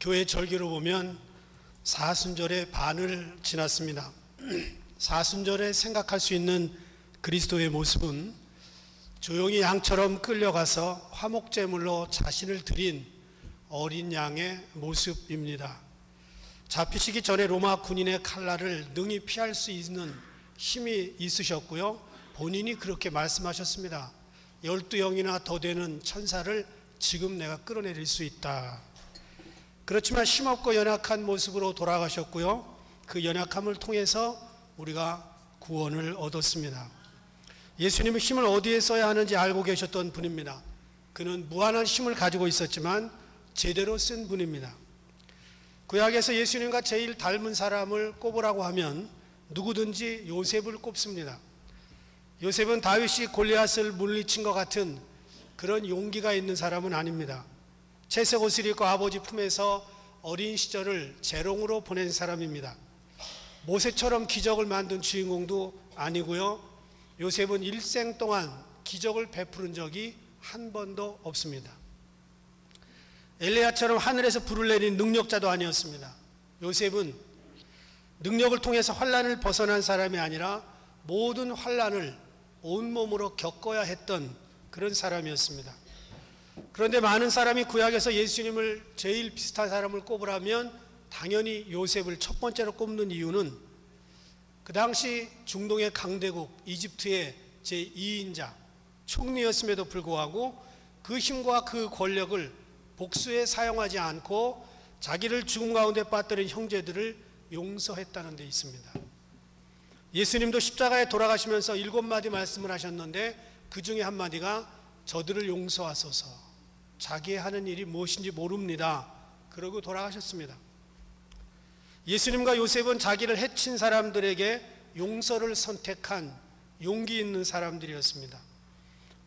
교회 절기로 보면 사순절의 반을 지났습니다. 사순절에 생각할 수 있는 그리스도의 모습은 조용히 양처럼 끌려가서 화목제물로 자신을 드린 어린 양의 모습입니다. 잡히시기 전에 로마 군인의 칼날을 능히 피할 수 있는 힘이 있으셨고요. 본인이 그렇게 말씀하셨습니다. 12영이나 더 되는 천사를 지금 내가 끌어내릴 수 있다. 그렇지만 힘없고 연약한 모습으로 돌아가셨고요. 그 연약함을 통해서 우리가 구원을 얻었습니다. 예수님은 힘을 어디에 써야 하는지 알고 계셨던 분입니다. 그는 무한한 힘을 가지고 있었지만 제대로 쓴 분입니다. 구약에서 예수님과 제일 닮은 사람을 꼽으라고 하면 누구든지 요셉을 꼽습니다. 요셉은 다윗이 골리앗을 물리친 것 같은 그런 용기가 있는 사람은 아닙니다. 채색 옷을 입고 아버지 품에서 어린 시절을 재롱으로 보낸 사람입니다. 모세처럼 기적을 만든 주인공도 아니고요. 요셉은 일생 동안 기적을 베푸는 적이 한 번도 없습니다. 엘리야처럼 하늘에서 불을 내린 능력자도 아니었습니다. 요셉은 능력을 통해서 환난을 벗어난 사람이 아니라 모든 환난을 온몸으로 겪어야 했던 그런 사람이었습니다. 그런데 많은 사람이 구약에서 예수님을 제일 비슷한 사람을 꼽으라면 당연히 요셉을 첫 번째로 꼽는 이유는 그 당시 중동의 강대국 이집트의 제2인자 총리였음에도 불구하고 그 힘과 그 권력을 복수에 사용하지 않고 자기를 죽음 가운데 빠뜨린 형제들을 용서했다는 데 있습니다. 예수님도 십자가에 돌아가시면서 7마디 말씀을 하셨는데 그 중에 한마디가 저들을 용서하소서, 자기 하는 일이 무엇인지 모릅니다. 그러고 돌아가셨습니다. 예수님과 요셉은 자기를 해친 사람들에게 용서를 선택한 용기 있는 사람들이었습니다.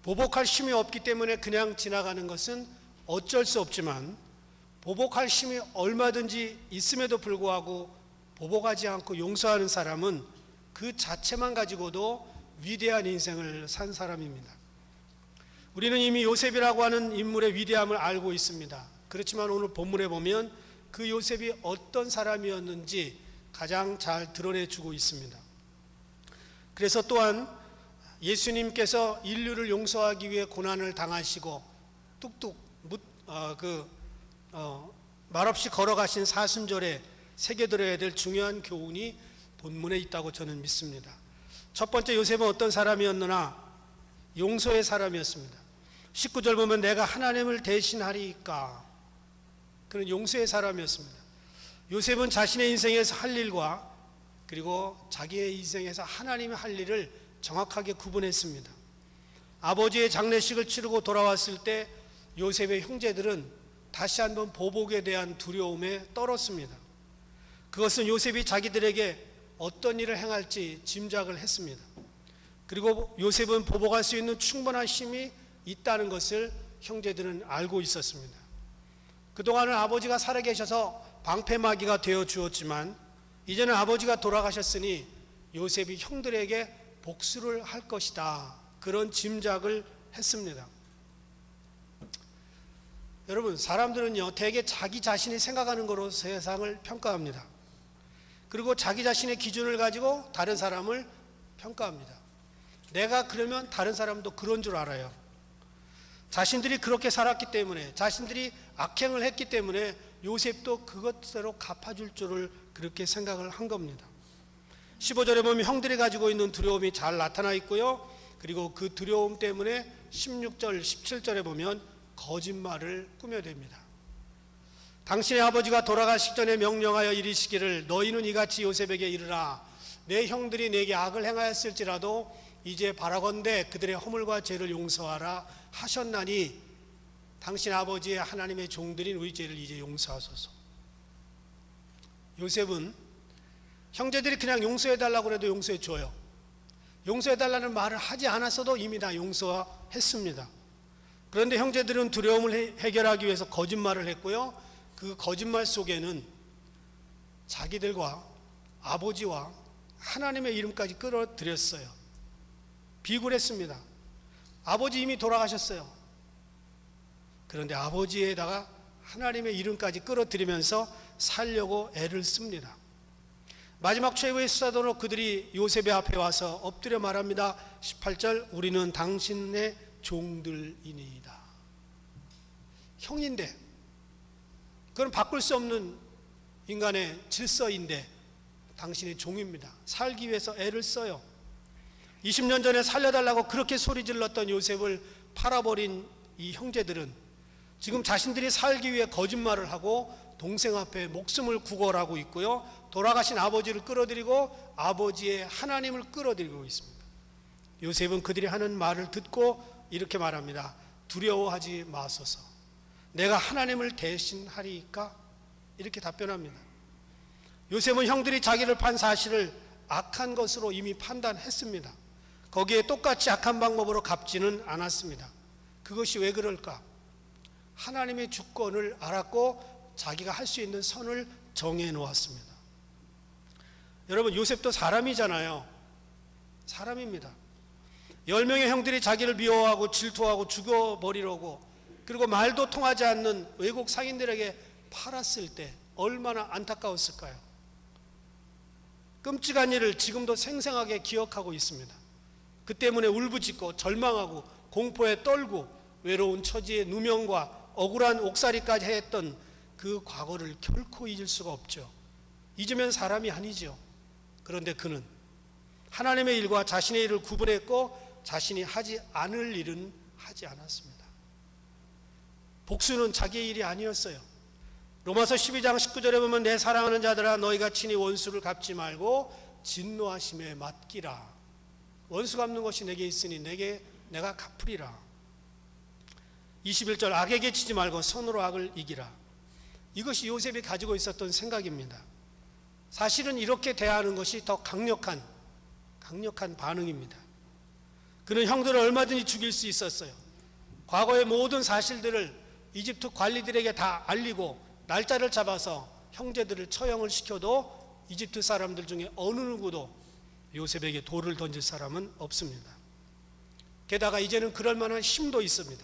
보복할 힘이 없기 때문에 그냥 지나가는 것은 어쩔 수 없지만 보복할 힘이 얼마든지 있음에도 불구하고 보복하지 않고 용서하는 사람은 그 자체만 가지고도 위대한 인생을 산 사람입니다. 우리는 이미 요셉이라고 하는 인물의 위대함을 알고 있습니다. 그렇지만 오늘 본문에 보면 그 요셉이 어떤 사람이었는지 가장 잘 드러내주고 있습니다. 그래서 또한 예수님께서 인류를 용서하기 위해 고난을 당하시고 뚝뚝 말없이 걸어가신 사순절에 새겨들어야 될 중요한 교훈이 본문에 있다고 저는 믿습니다. 첫 번째, 요셉은 어떤 사람이었느냐? 용서의 사람이었습니다. 19절 보면 내가 하나님을 대신하리까, 그는 용서의 사람이었습니다. 요셉은 자신의 인생에서 할 일과 그리고 자기의 인생에서 하나님의 할 일을 정확하게 구분했습니다. 아버지의 장례식을 치르고 돌아왔을 때 요셉의 형제들은 다시 한번 보복에 대한 두려움에 떨었습니다. 그것은 요셉이 자기들에게 어떤 일을 행할지 짐작을 했습니다. 그리고 요셉은 보복할 수 있는 충분한 힘이 있다는 것을 형제들은 알고 있었습니다. 그동안은 아버지가 살아계셔서 방패막이가 되어 주었지만 이제는 아버지가 돌아가셨으니 요셉이 형들에게 복수를 할 것이다, 그런 짐작을 했습니다. 여러분, 사람들은요 대개 자기 자신이 생각하는 거로 세상을 평가합니다. 그리고 자기 자신의 기준을 가지고 다른 사람을 평가합니다. 내가 그러면 다른 사람도 그런 줄 알아요. 자신들이 그렇게 살았기 때문에, 자신들이 악행을 했기 때문에 요셉도 그것대로 갚아줄 줄을 그렇게 생각을 한 겁니다. 15절에 보면 형들이 가지고 있는 두려움이 잘 나타나 있고요. 그리고 그 두려움 때문에 16절, 17절에 보면 거짓말을 꾸며댑니다. 당신의 아버지가 돌아가시기 전에 명령하여 이르시기를 너희는 이같이 요셉에게 이르라. 내 형들이 내게 악을 행하였을지라도 이제 바라건대 그들의 허물과 죄를 용서하라 하셨나니 당신 아버지의 하나님의 종들인 우리 죄를 이제 용서하소서. 요셉은 형제들이 그냥 용서해달라고 해도 용서해줘요. 용서해달라는 말을 하지 않았어도 이미 다 용서했습니다. 그런데 형제들은 두려움을 해결하기 위해서 거짓말을 했고요. 그 거짓말 속에는 자기들과 아버지와 하나님의 이름까지 끌어들였어요. 비굴했습니다. 아버지 이미 돌아가셨어요. 그런데 아버지에다가 하나님의 이름까지 끌어들이면서 살려고 애를 씁니다. 마지막 최후의 수사도로 그들이 요셉의 앞에 와서 엎드려 말합니다. 18절, 우리는 당신의 종들이니이다. 형인데, 그건 바꿀 수 없는 인간의 질서인데 당신의 종입니다. 살기 위해서 애를 써요. 20년 전에 살려달라고 그렇게 소리 질렀던 요셉을 팔아버린 이 형제들은 지금 자신들이 살기 위해 거짓말을 하고 동생 앞에 목숨을 구걸하고 있고요, 돌아가신 아버지를 끌어들이고 아버지의 하나님을 끌어들이고 있습니다. 요셉은 그들이 하는 말을 듣고 이렇게 말합니다. 두려워하지 마소서, 내가 하나님을 대신하리이까? 이렇게 답변합니다. 요셉은 형들이 자기를 판 사실을 악한 것으로 이미 판단했습니다. 거기에 똑같이 악한 방법으로 갚지는 않았습니다. 그것이 왜 그럴까? 하나님의 주권을 알았고 자기가 할 수 있는 선을 정해 놓았습니다. 여러분, 요셉도 사람이잖아요. 사람입니다. 10명의 형들이 자기를 미워하고 질투하고 죽여버리려고, 그리고 말도 통하지 않는 외국 상인들에게 팔았을 때 얼마나 안타까웠을까요? 끔찍한 일을 지금도 생생하게 기억하고 있습니다. 그 때문에 울부짖고 절망하고 공포에 떨고 외로운 처지의 누명과 억울한 옥살이까지 했던 그 과거를 결코 잊을 수가 없죠. 잊으면 사람이 아니죠. 그런데 그는 하나님의 일과 자신의 일을 구분했고 자신이 하지 않을 일은 하지 않았습니다. 복수는 자기의 일이 아니었어요. 로마서 12장 19절에 보면 내 사랑하는 자들아 너희가 친히 원수를 갚지 말고 진노하심에 맡기라. 원수 갚는 것이 내게 있으니 내가 갚으리라. 21절 악에게 치지 말고 선으로 악을 이기라. 이것이 요셉이 가지고 있었던 생각입니다. 사실은 이렇게 대하는 것이 더 강력한 반응입니다. 그는 형들을 얼마든지 죽일 수 있었어요. 과거의 모든 사실들을 이집트 관리들에게 다 알리고 날짜를 잡아서 형제들을 처형을 시켜도 이집트 사람들 중에 어느 누구도 요셉에게 돌을 던질 사람은 없습니다. 게다가 이제는 그럴 만한 힘도 있습니다.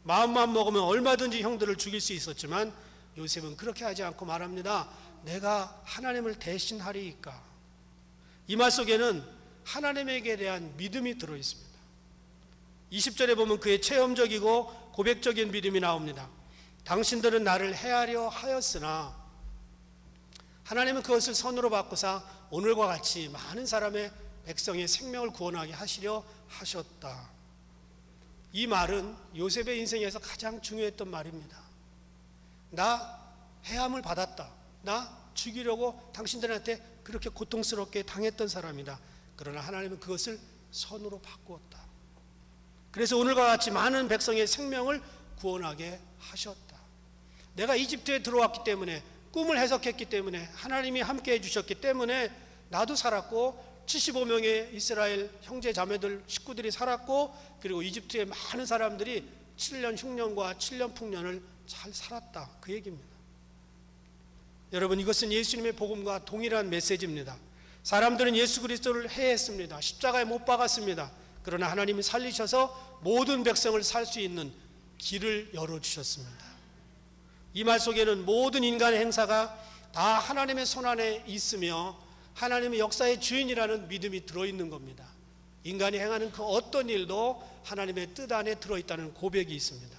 마음만 먹으면 얼마든지 형들을 죽일 수 있었지만 요셉은 그렇게 하지 않고 말합니다. 내가 하나님을 대신하리이까? 이 말 속에는 하나님에게 대한 믿음이 들어있습니다. 20절에 보면 그의 체험적이고 고백적인 믿음이 나옵니다. 당신들은 나를 해하려 하였으나 하나님은 그것을 선으로 바꾸사 오늘과 같이 많은 사람의 백성의 생명을 구원하게 하시려 하셨다. 이 말은 요셉의 인생에서 가장 중요했던 말입니다. 나 해함을 받았다. 나 죽이려고 당신들한테 그렇게 고통스럽게 당했던 사람이다. 그러나 하나님은 그것을 선으로 바꾸었다. 그래서 오늘과 같이 많은 백성의 생명을 구원하게 하셨다. 내가 이집트에 들어왔기 때문에, 꿈을 해석했기 때문에, 하나님이 함께 해주셨기 때문에 나도 살았고 75명의 이스라엘 형제 자매들 식구들이 살았고, 그리고 이집트의 많은 사람들이 7년 흉년과 7년 풍년을 잘 살았다. 그 얘기입니다. 여러분, 이것은 예수님의 복음과 동일한 메시지입니다. 사람들은 예수 그리스도를 해했습니다. 십자가에 못 박았습니다. 그러나 하나님이 살리셔서 모든 백성을 살 수 있는 길을 열어주셨습니다. 이 말 속에는 모든 인간의 행사가 다 하나님의 손안에 있으며 하나님의 역사의 주인이라는 믿음이 들어있는 겁니다. 인간이 행하는 그 어떤 일도 하나님의 뜻 안에 들어있다는 고백이 있습니다.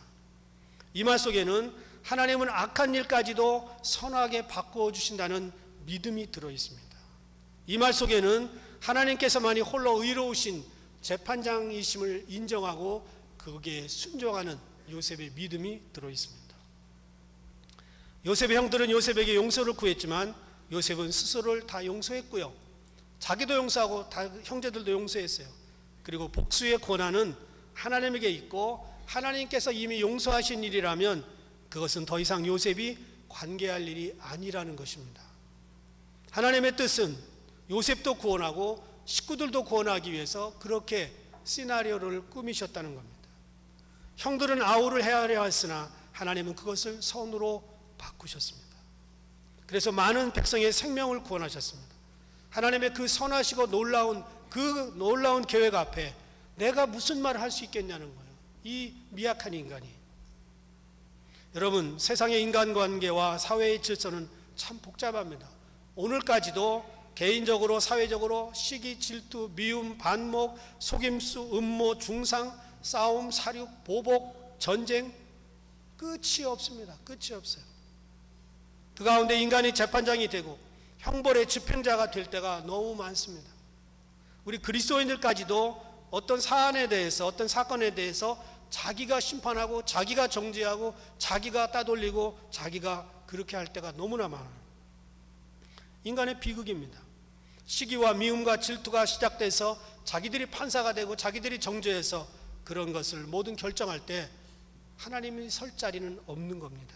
이 말 속에는 하나님은 악한 일까지도 선하게 바꾸어 주신다는 믿음이 들어있습니다. 이 말 속에는 하나님께서만이 홀로 의로우신 재판장이심을 인정하고 거기에 순종하는 요셉의 믿음이 들어있습니다. 요셉의 형들은 요셉에게 용서를 구했지만 요셉은 스스로를 다 용서했고요, 자기도 용서하고 다 형제들도 용서했어요. 그리고 복수의 권한은 하나님에게 있고 하나님께서 이미 용서하신 일이라면 그것은 더 이상 요셉이 관계할 일이 아니라는 것입니다. 하나님의 뜻은 요셉도 구원하고 식구들도 구원하기 위해서 그렇게 시나리오를 꾸미셨다는 겁니다. 형들은 아우를 해하려 했으나 하나님은 그것을 선으로 바꾸셨습니다. 그래서 많은 백성의 생명을 구원하셨습니다. 하나님의 그 선하시고 놀라운 계획 앞에 내가 무슨 말을 할 수 있겠냐는 거예요, 이 미약한 인간이. 여러분, 세상의 인간관계와 사회의 질서는 참 복잡합니다. 오늘까지도 개인적으로 사회적으로 시기, 질투, 미움, 반목, 속임수, 음모, 중상, 싸움, 사륙, 보복, 전쟁 끝이 없습니다. 끝이 없어요. 그 가운데 인간이 재판장이 되고 형벌의 집행자가 될 때가 너무 많습니다. 우리 그리스도인들까지도 어떤 사안에 대해서, 어떤 사건에 대해서 자기가 심판하고 자기가 정죄하고 자기가 따돌리고 자기가 그렇게 할 때가 너무나 많아요. 인간의 비극입니다. 시기와 미움과 질투가 시작돼서 자기들이 판사가 되고 자기들이 정죄해서 그런 것을 모든 결정할 때 하나님이 설 자리는 없는 겁니다.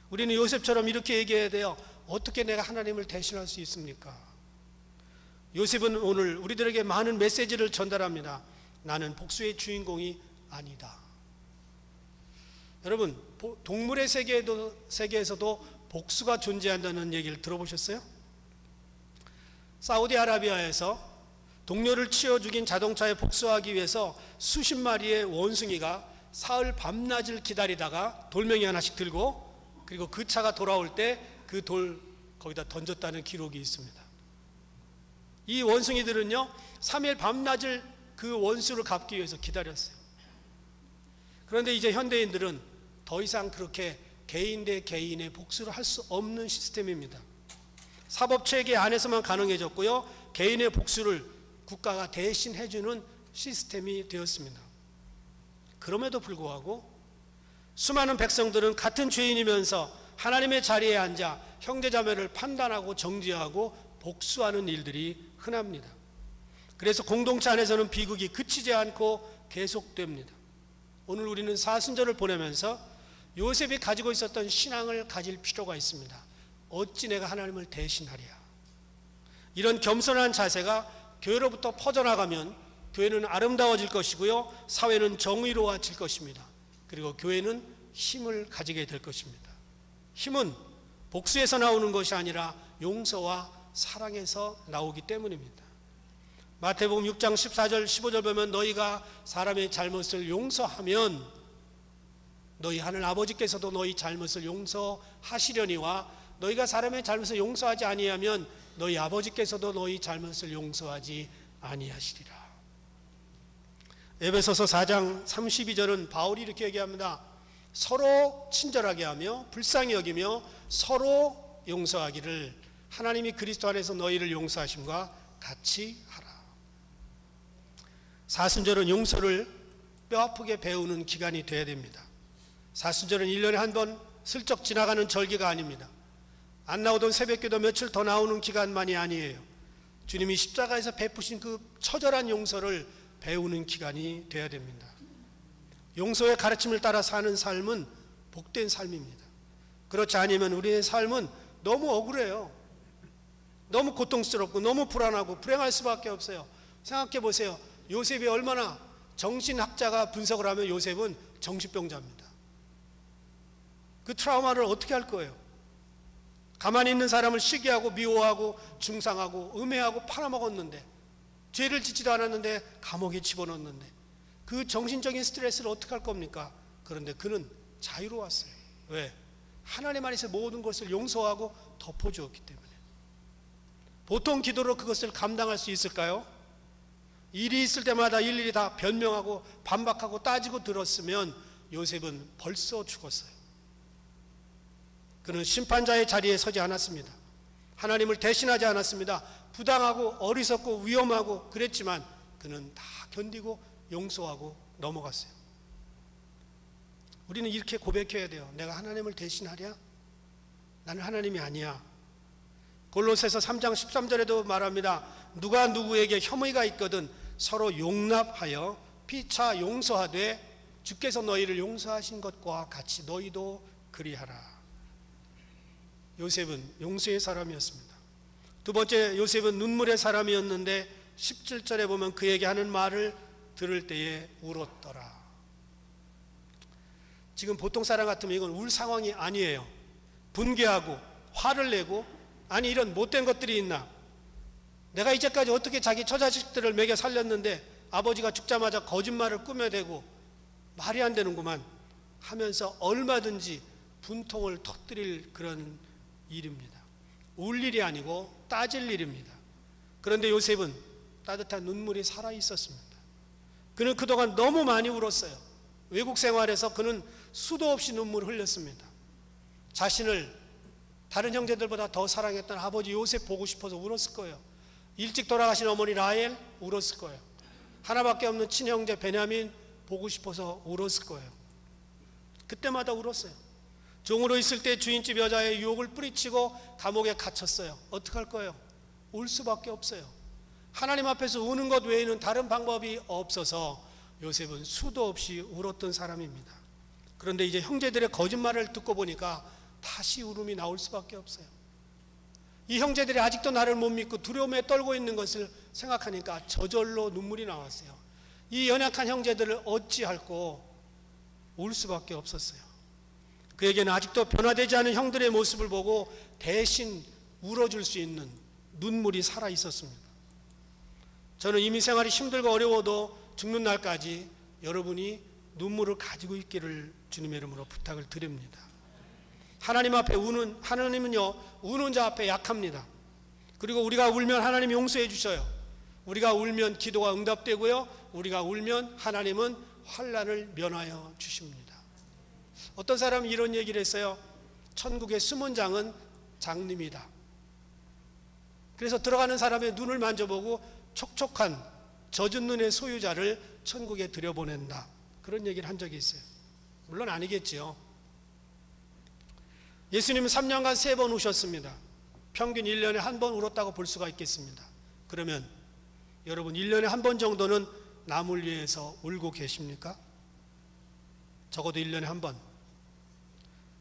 우리는 요셉처럼 이렇게 얘기해야 돼요. 어떻게 내가 하나님을 대신할 수 있습니까? 요셉은 오늘 우리들에게 많은 메시지를 전달합니다. 나는 복수의 주인공이 아니다. 여러분, 동물의 세계에서도 복수가 존재한다는 얘기를 들어보셨어요? 사우디아라비아에서 동료를 치어 죽인 자동차에 복수하기 위해서 수십 마리의 원숭이가 사흘 밤낮을 기다리다가 돌멩이 하나씩 들고, 그리고 그 차가 돌아올 때 그 돌 거기다 던졌다는 기록이 있습니다. 이 원숭이들은요 3일 밤낮을 그 원수를 갚기 위해서 기다렸어요. 그런데 이제 현대인들은 더 이상 그렇게 개인 대 개인의 복수를 할 수 없는 시스템입니다. 사법체계 안에서만 가능해졌고요, 개인의 복수를 국가가 대신 해주는 시스템이 되었습니다. 그럼에도 불구하고 수많은 백성들은 같은 죄인이면서 하나님의 자리에 앉아 형제자매를 판단하고 정죄하고 복수하는 일들이 흔합니다. 그래서 공동체 안에서는 비극이 그치지 않고 계속됩니다. 오늘 우리는 사순절을 보내면서 요셉이 가지고 있었던 신앙을 가질 필요가 있습니다. 어찌 내가 하나님을 대신하랴. 이런 겸손한 자세가 교회로부터 퍼져나가면 교회는 아름다워질 것이고요, 사회는 정의로워질 것입니다. 그리고 교회는 힘을 가지게 될 것입니다. 힘은 복수에서 나오는 것이 아니라 용서와 사랑에서 나오기 때문입니다. 마태복음 6장 14절 15절 보면 너희가 사람의 잘못을 용서하면 너희 하늘 아버지께서도 너희 잘못을 용서하시려니와 너희가 사람의 잘못을 용서하지 아니하면 너희 아버지께서도 너희 잘못을 용서하지 아니하시리라. 에베소서 4장 32절은 바울이 이렇게 얘기합니다. 서로 친절하게 하며 불쌍히 여기며 서로 용서하기를 하나님이 그리스도 안에서 너희를 용서하심과 같이 하라. 사순절은 용서를 뼈아프게 배우는 기간이 되어야 됩니다. 사순절은 1년에 한 번 슬쩍 지나가는 절기가 아닙니다. 안 나오던 새벽기도 며칠 더 나오는 기간만이 아니에요. 주님이 십자가에서 베푸신 그 처절한 용서를 배우는 기간이 되어야 됩니다. 용서의 가르침을 따라 사는 삶은 복된 삶입니다. 그렇지 않으면 우리의 삶은 너무 억울해요. 너무 고통스럽고 너무 불안하고 불행할 수밖에 없어요. 생각해 보세요. 요셉이 얼마나, 정신학자가 분석을 하면 요셉은 정신병자입니다. 그 트라우마를 어떻게 할 거예요? 가만히 있는 사람을 시기하고 미워하고 중상하고 음해하고 팔아먹었는데, 죄를 짓지도 않았는데 감옥에 집어넣었는데 그 정신적인 스트레스를 어떻게 할 겁니까? 그런데 그는 자유로웠어요. 왜? 하나님 안에서 모든 것을 용서하고 덮어주었기 때문에. 보통 기도로 그것을 감당할 수 있을까요? 일이 있을 때마다 일일이 다 변명하고 반박하고 따지고 들었으면 요셉은 벌써 죽었어요. 그는 심판자의 자리에 서지 않았습니다. 하나님을 대신하지 않았습니다. 부당하고 어리석고 위험하고 그랬지만 그는 다 견디고 용서하고 넘어갔어요. 우리는 이렇게 고백해야 돼요. 내가 하나님을 대신하랴? 나는 하나님이 아니야. 골로새서 3장 13절에도 말합니다. 누가 누구에게 혐의가 있거든 서로 용납하여 피차 용서하되 주께서 너희를 용서하신 것과 같이 너희도 그리하라. 요셉은 용서의 사람이었습니다. 두 번째, 요셉은 눈물의 사람이었는데 17절에 보면 그에게 하는 말을 들을 때에 울었더라. 지금 보통 사람 같으면 이건 울 상황이 아니에요. 분개하고 화를 내고, 아니 이런 못된 것들이 있나, 내가 이제까지 어떻게 자기 처자식들을 먹여 살렸는데 아버지가 죽자마자 거짓말을 꾸며대고 말이 안 되는구만 하면서 얼마든지 분통을 터뜨릴 그런 일입니다. 울 일이 아니고 따질 일입니다. 그런데 요셉은 따뜻한 눈물이 살아 있었습니다. 그는 그동안 너무 많이 울었어요. 외국 생활에서 그는 수도 없이 눈물을 흘렸습니다. 자신을 다른 형제들보다 더 사랑했던 아버지 요셉 보고 싶어서 울었을 거예요. 일찍 돌아가신 어머니 라헬 울었을 거예요. 하나밖에 없는 친형제 베냐민 보고 싶어서 울었을 거예요. 그때마다 울었어요. 종으로 있을 때 주인집 여자의 유혹을 뿌리치고 감옥에 갇혔어요. 어떡할 거예요? 울 수밖에 없어요. 하나님 앞에서 우는 것 외에는 다른 방법이 없어서 요셉은 수도 없이 울었던 사람입니다. 그런데 이제 형제들의 거짓말을 듣고 보니까 다시 울음이 나올 수밖에 없어요. 이 형제들이 아직도 나를 못 믿고 두려움에 떨고 있는 것을 생각하니까 저절로 눈물이 나왔어요. 이 연약한 형제들을 어찌할꼬 울 수밖에 없었어요. 그에게는 아직도 변화되지 않은 형들의 모습을 보고 대신 울어줄 수 있는 눈물이 살아 있었습니다. 저는 이미 생활이 힘들고 어려워도 죽는 날까지 여러분이 눈물을 가지고 있기를 주님의 이름으로 부탁을 드립니다. 하나님 앞에 하나님은요, 우는 자 앞에 약합니다. 그리고 우리가 울면 하나님이 용서해 주셔요. 우리가 울면 기도가 응답되고요, 우리가 울면 하나님은 환난을 면하여 주십니다. 어떤 사람이 이런 얘기를 했어요. 천국의 숨은 장은 장님이다. 그래서 들어가는 사람의 눈을 만져보고 촉촉한 젖은 눈의 소유자를 천국에 들여보낸다. 그런 얘기를 한 적이 있어요. 물론 아니겠지요. 예수님은 3년간 3번 우셨습니다. 평균 1년에 한 번 울었다고 볼 수가 있겠습니다. 그러면 여러분 1년에 한 번 정도는 남을 위해서 울고 계십니까? 적어도 1년에 한 번.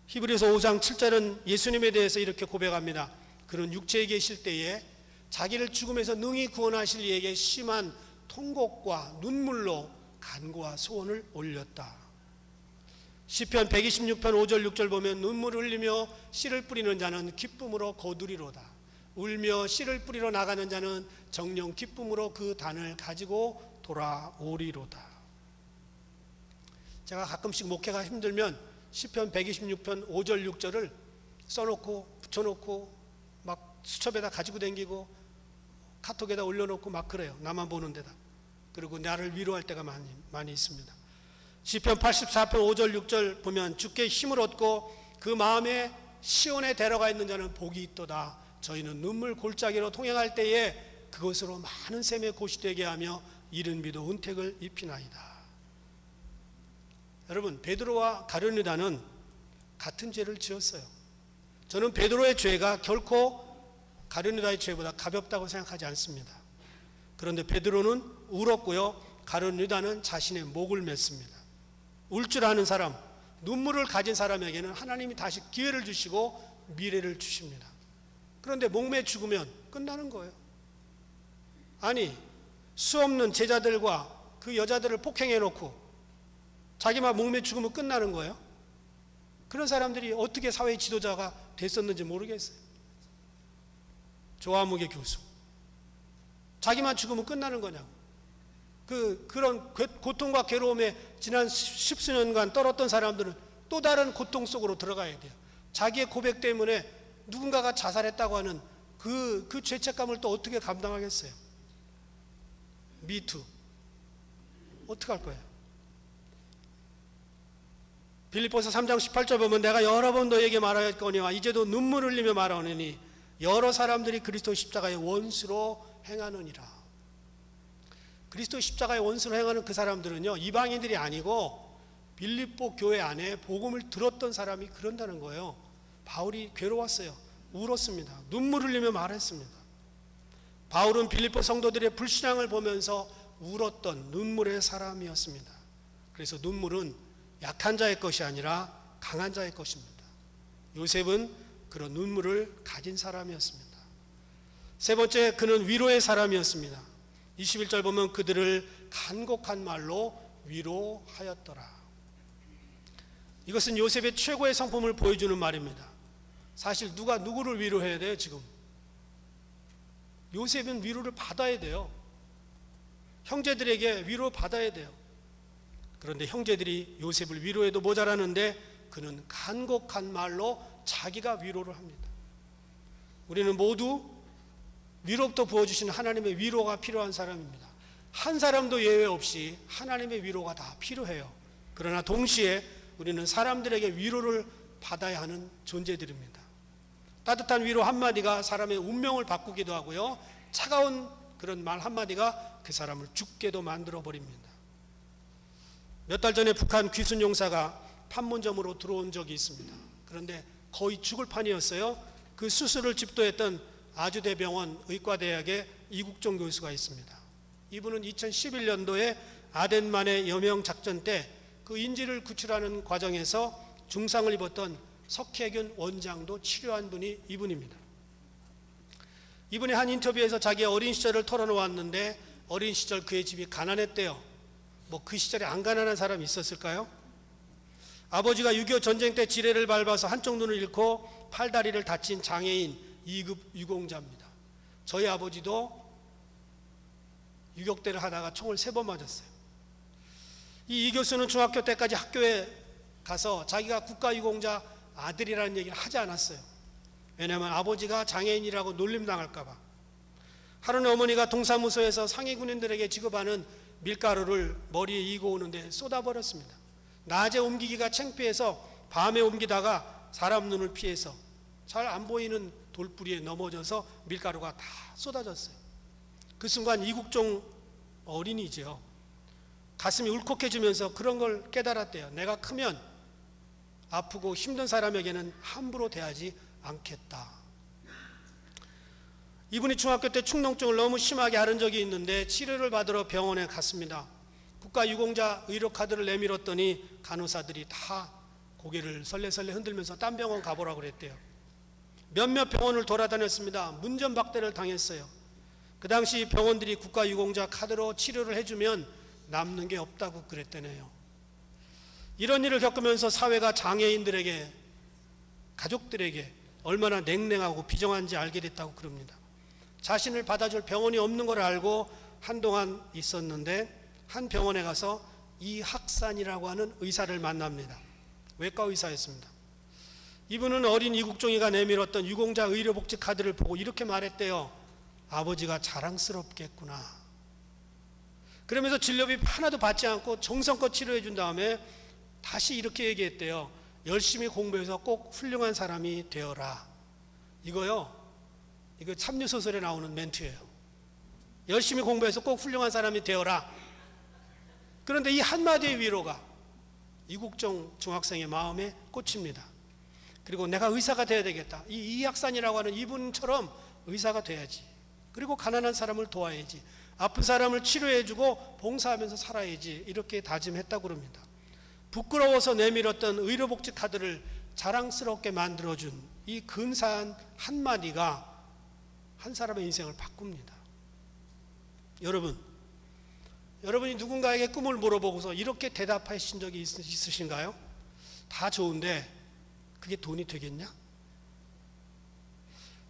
히브리서 5장 7절은 예수님에 대해서 이렇게 고백합니다. 그는 육체에 계실 때에 자기를 죽음에서 능히 구원하실 이에게 심한 통곡과 눈물로 간구와 소원을 올렸다. 시편 126편 5절 6절 보면 눈물을 흘리며 씨를 뿌리는 자는 기쁨으로 거두리로다. 울며 씨를 뿌리러 나가는 자는 정녕 기쁨으로 그 단을 가지고 돌아오리로다. 제가 가끔씩 목회가 힘들면 시편 126편 5절 6절을 써놓고 붙여놓고 막 수첩에다 가지고 다니고 카톡에다 올려놓고 막 그래요. 나만 보는 데다. 그리고 나를 위로할 때가 많이 있습니다. 시편 84편 5절 6절 보면 주께 힘을 얻고 그 마음에 시온에 데려가 있는 자는 복이 있도다. 저희는 눈물 골짜기로 통행할 때에 그것으로 많은 샘의 곳이 되게 하며 이른 비도 은택을 입히나이다. 여러분, 베드로와 가룟유다는 같은 죄를 지었어요. 저는 베드로의 죄가 결코 가룟유다의 죄보다 가볍다고 생각하지 않습니다. 그런데 베드로는 울었고요, 가룟유다는 자신의 목을 맸습니다. 울 줄 아는 사람, 눈물을 가진 사람에게는 하나님이 다시 기회를 주시고 미래를 주십니다. 그런데 목매 죽으면 끝나는 거예요. 아니, 수 없는 제자들과 그 여자들을 폭행해놓고 자기만 목매 죽으면 끝나는 거예요. 그런 사람들이 어떻게 사회 지도자가 됐었는지 모르겠어요. 조화무게 교수, 자기만 죽으면 끝나는 거냐고. 그런 고통과 괴로움에 지난 십수년간 떨었던 사람들은 또 다른 고통 속으로 들어가야 돼요. 자기의 고백 때문에 누군가가 자살했다고 하는 그 죄책감을 또 어떻게 감당하겠어요? 미투 어떻게 할 거예요? 빌립보서 3장 18절 보면 내가 여러 번 너에게 말하였거니와 이제도 눈물 흘리며 말하오니 여러 사람들이 그리스도 십자가의 원수로 행하느니라. 그리스도 십자가의 원수로 행하는 그 사람들은요, 이방인들이 아니고 빌립보 교회 안에 복음을 들었던 사람이 그런다는 거예요. 바울이 괴로웠어요. 울었습니다. 눈물 흘리며 말했습니다. 바울은 빌립보 성도들의 불신앙을 보면서 울었던 눈물의 사람이었습니다. 그래서 눈물은 약한 자의 것이 아니라 강한 자의 것입니다. 요셉은 그런 눈물을 가진 사람이었습니다. 세 번째, 그는 위로의 사람이었습니다. 21절 보면 그들을 간곡한 말로 위로하였더라. 이것은 요셉의 최고의 성품을 보여주는 말입니다. 사실 누가 누구를 위로해야 돼요? 지금 요셉은 위로를 받아야 돼요. 형제들에게 위로 받아야 돼요. 그런데 형제들이 요셉을 위로해도 모자라는데 그는 간곡한 말로 자기가 위로를 합니다. 우리는 모두 위로부터 부어주시는 하나님의 위로가 필요한 사람입니다. 한 사람도 예외 없이 하나님의 위로가 다 필요해요. 그러나 동시에 우리는 사람들에게 위로를 받아야 하는 존재들입니다. 따뜻한 위로 한마디가 사람의 운명을 바꾸기도 하고요, 차가운 그런 말 한마디가 그 사람을 죽게도 만들어 버립니다. 몇 달 전에 북한 귀순 용사가 판문점으로 들어온 적이 있습니다. 그런데 거의 죽을 판이었어요. 그 수술을 집도했던 아주대병원 의과대학의 이국종 교수가 있습니다. 이분은 2011년도에 아덴만의 여명 작전 때 그 인지를 구출하는 과정에서 중상을 입었던 석혜균 원장도 치료한 분이 이분입니다. 이분이 한 인터뷰에서 자기의 어린 시절을 털어놓았는데 어린 시절 그의 집이 가난했대요. 뭐 그 시절에 안 가난한 사람이 있었을까요? 아버지가 6.25 전쟁 때 지뢰를 밟아서 한쪽 눈을 잃고 팔다리를 다친 장애인 2급 유공자입니다. 저희 아버지도 유격대를 하다가 총을 3번 맞았어요. 이 교수는 중학교 때까지 학교에 가서 자기가 국가유공자 아들이라는 얘기를 하지 않았어요. 왜냐하면 아버지가 장애인이라고 놀림당할까봐. 하루는 어머니가 동사무소에서 상위 군인들에게 지급하는 밀가루를 머리에 이고 오는데 쏟아버렸습니다. 낮에 옮기기가 창피해서 밤에 옮기다가 사람 눈을 피해서 잘 안 보이는 돌뿌리에 넘어져서 밀가루가 다 쏟아졌어요. 그 순간 이국종 어린이죠. 가슴이 울컥해지면서 그런 걸 깨달았대요. 내가 크면 아프고 힘든 사람에게는 함부로 대하지 않겠다. 이분이 중학교 때 축농증을 너무 심하게 앓은 적이 있는데 치료를 받으러 병원에 갔습니다. 국가유공자 의료카드를 내밀었더니 간호사들이 다 고개를 설레설레 흔들면서 딴 병원 가보라고 그랬대요. 몇몇 병원을 돌아다녔습니다. 문전박대를 당했어요. 그 당시 병원들이 국가유공자 카드로 치료를 해주면 남는 게 없다고 그랬대네요. 이런 일을 겪으면서 사회가 장애인들에게, 가족들에게 얼마나 냉랭하고 비정한지 알게 됐다고 그럽니다. 자신을 받아줄 병원이 없는 걸 알고 한동안 있었는데 한 병원에 가서 이학산이라고 하는 의사를 만납니다. 외과 의사였습니다. 이분은 어린 이국종이가 내밀었던 유공자 의료복지 카드를 보고 이렇게 말했대요. 아버지가 자랑스럽겠구나. 그러면서 진료비 하나도 받지 않고 정성껏 치료해 준 다음에 다시 이렇게 얘기했대요. 열심히 공부해서 꼭 훌륭한 사람이 되어라. 이거 참류소설에 나오는 멘트예요. 열심히 공부해서 꼭 훌륭한 사람이 되어라. 그런데 이 한마디의 위로가 이국종 중학생의 마음에 꽂힙니다. 그리고 내가 의사가 돼야 되겠다. 이 이학산이라고 하는 이분처럼 의사가 돼야지. 그리고 가난한 사람을 도와야지. 아픈 사람을 치료해주고 봉사하면서 살아야지. 이렇게 다짐했다고 합니다. 부끄러워서 내밀었던 의료복지 카드를 자랑스럽게 만들어준 이 근사한 한마디가 한 사람의 인생을 바꿉니다. 여러분이 누군가에게 꿈을 물어보고서 이렇게 대답하신 적이 있으신가요? 다 좋은데 그게 돈이 되겠냐?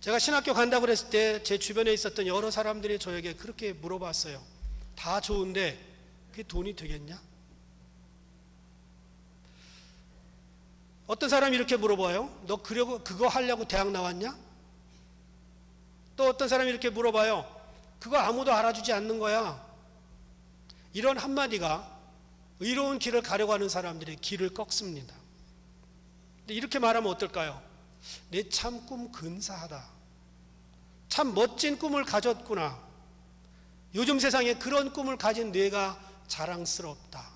제가 신학교 간다고 그랬을 때 제 주변에 있었던 여러 사람들이 저에게 그렇게 물어봤어요. 다 좋은데 그게 돈이 되겠냐? 어떤 사람이 이렇게 물어봐요. 너 그거 하려고 대학 나왔냐? 또 어떤 사람이 이렇게 물어봐요. 그거 아무도 알아주지 않는 거야. 이런 한마디가 의로운 길을 가려고 하는 사람들의 길을 꺾습니다. 근데 이렇게 말하면 어떨까요? 내 참 꿈 근사하다. 참 멋진 꿈을 가졌구나. 요즘 세상에 그런 꿈을 가진 뇌가 자랑스럽다.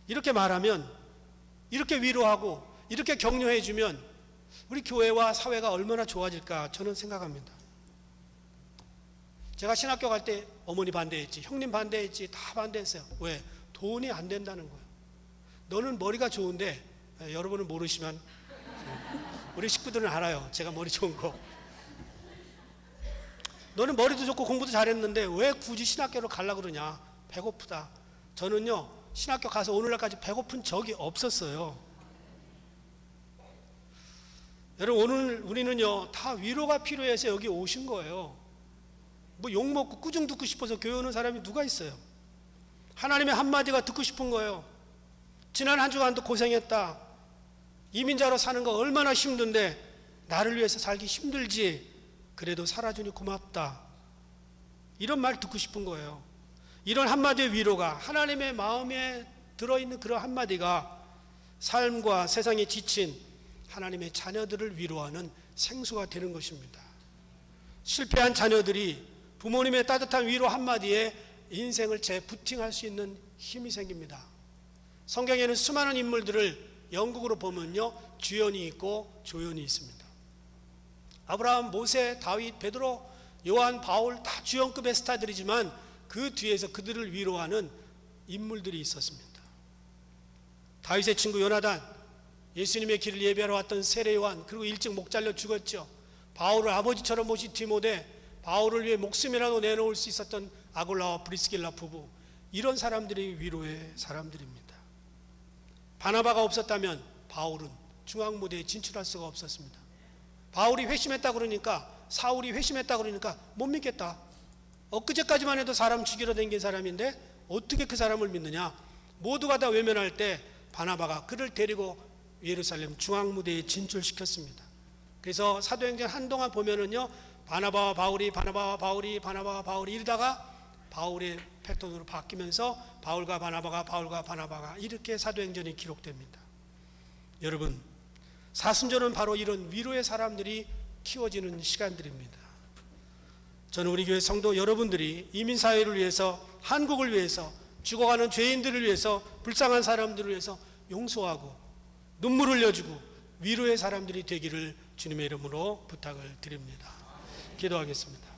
이렇게 말하면, 이렇게 위로하고 이렇게 격려해 주면 우리 교회와 사회가 얼마나 좋아질까 저는 생각합니다. 제가 신학교 갈 때 어머니 반대했지, 형님 반대했지, 다 반대했어요. 왜? 돈이 안 된다는 거예요. 너는 머리가 좋은데, 여러분은 모르시면 우리 식구들은 알아요. 제가 머리 좋은 거. 너는 머리도 좋고 공부도 잘했는데 왜 굳이 신학교로 가려고 그러냐? 배고프다. 저는요, 신학교 가서 오늘날까지 배고픈 적이 없었어요. 여러분, 오늘 우리는요, 다 위로가 필요해서 여기 오신 거예요. 뭐 욕먹고 꾸중 듣고 싶어서 교회 오는 사람이 누가 있어요? 하나님의 한마디가 듣고 싶은 거예요. 지난 한 주간도 고생했다. 이민자로 사는 거 얼마나 힘든데 나를 위해서 살기 힘들지. 그래도 살아주니 고맙다. 이런 말 듣고 싶은 거예요. 이런 한마디의 위로가, 하나님의 마음에 들어있는 그런 한마디가 삶과 세상에 지친 하나님의 자녀들을 위로하는 생수가 되는 것입니다. 실패한 자녀들이 부모님의 따뜻한 위로 한마디에 인생을 재부팅할 수 있는 힘이 생깁니다. 성경에는 수많은 인물들을 영국으로 보면요, 주연이 있고 조연이 있습니다. 아브라함, 모세, 다윗, 베드로, 요한, 바울 다 주연급의 스타들이지만 그 뒤에서 그들을 위로하는 인물들이 있었습니다. 다윗의 친구 요나단, 예수님의 길을 예배하러 왔던 세례 요한, 그리고 일찍 목 잘려 죽었죠. 바울을 아버지처럼 모신 디모데, 바울을 위해 목숨이라도 내놓을 수 있었던 아굴라와 브리스길라 부부, 이런 사람들이 위로의 사람들입니다. 바나바가 없었다면 바울은 중앙무대에 진출할 수가 없었습니다. 바울이 회심했다 그러니까, 사울이 회심했다 그러니까 못 믿겠다. 엊그제까지만 해도 사람 죽이러 댕긴 사람인데 어떻게 그 사람을 믿느냐. 모두가 다 외면할 때 바나바가 그를 데리고 예루살렘 중앙무대에 진출시켰습니다. 그래서 사도행전 한동안 보면은요, 바나바와 바울이 이러다가 바울의 패턴으로 바뀌면서 바울과 바나바가 이렇게 사도행전이 기록됩니다. 여러분, 사순절은 바로 이런 위로의 사람들이 키워지는 시간들입니다. 저는 우리 교회 성도 여러분들이 이민사회를 위해서, 한국을 위해서, 죽어가는 죄인들을 위해서, 불쌍한 사람들을 위해서 용서하고 눈물을 흘려주고 위로의 사람들이 되기를 주님의 이름으로 부탁을 드립니다. 기도하겠습니다.